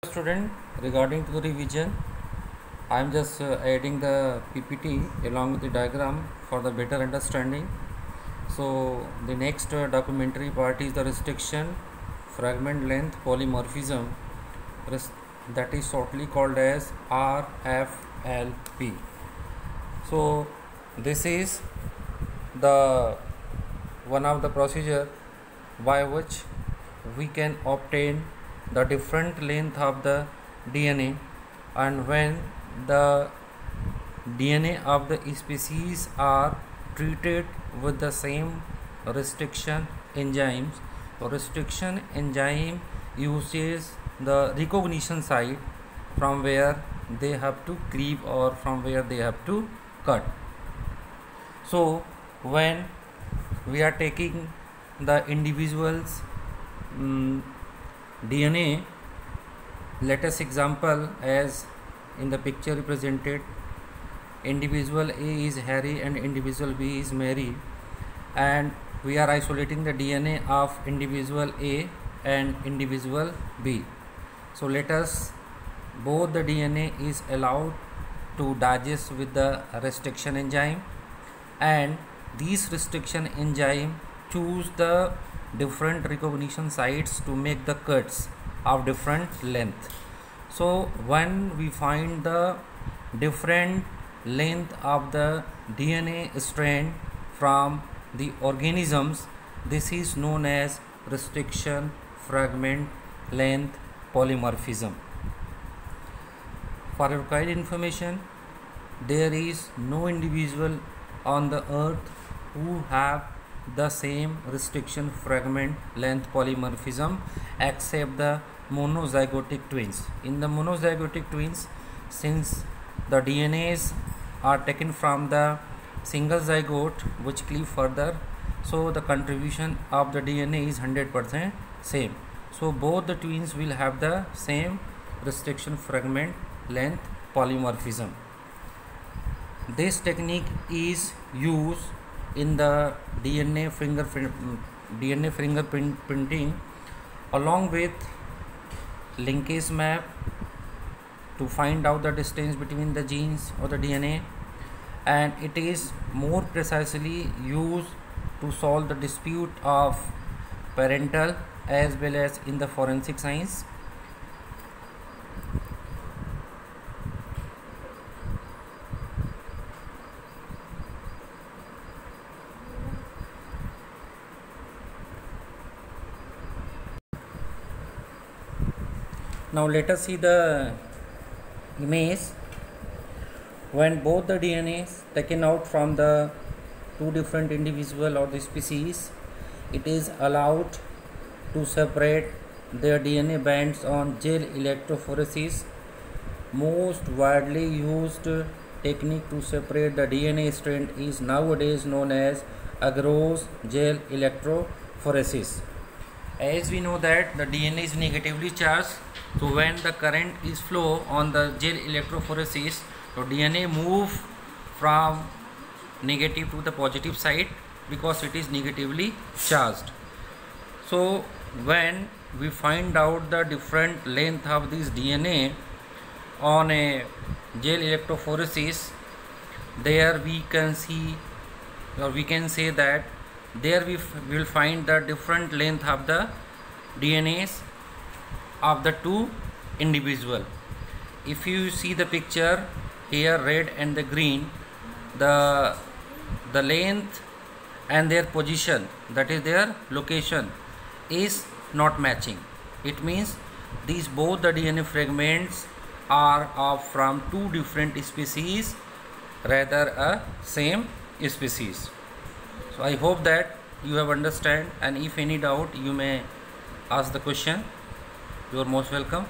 Student, regarding to the revision, I am just adding the PPT along with the diagram for the better understanding. So the next documentary part is the restriction, fragment length polymorphism, that is shortly called as RFLP. So this is the one of the procedure by which we can obtain the different length of the DNA, and when the DNA of the species are treated with the same restriction enzymes. Restriction enzyme uses the recognition site from where they have to cleave or from where they have to cut. So when we are taking the individual's DNA, let us example as in the picture represented. Individual A is Harry and individual B is Mary, and we are isolating the DNA of individual A and individual B. So let us, both the DNA is allowed to digest with the restriction enzyme, and these restriction enzyme choose the different recognition sites to make the cuts of different length. So when we find the different length of the DNA strand from the organisms, this is known as restriction fragment length polymorphism. For required information, there is no individual on the earth who have the same restriction fragment length polymorphism except the monozygotic twins. In the monozygotic twins, since the DNAs are taken from the single zygote which cleave further, so the contribution of the DNA is 100% same. So both the twins will have the same restriction fragment length polymorphism. This technique is used in the DNA fingerprinting along with linkage map to find out the distance between the genes or the DNA, and it is more precisely used to solve the dispute of parental as well as in the forensic science. Now let us see the image. When both the DNAs taken out from the two different individual or the species, it is allowed to separate their DNA bands on gel electrophoresis. Most widely used technique to separate the DNA strand is nowadays known as agarose gel electrophoresis. As we know that the DNA is negatively charged, so when the current is flow on the gel electrophoresis, so DNA move from negative to the positive side because it is negatively charged. So when we find out the different length of this DNA on a gel electrophoresis, there we can see, or we can say that there we will find the different length of the DNAs of the two individual. If you see the picture here, red and the green, the length and their position, that is their location, is not matching. It means these both the DNA fragments are of from two different species rather a same species. So I hope that you have understand, and if any doubt you may ask the question. You are most welcome.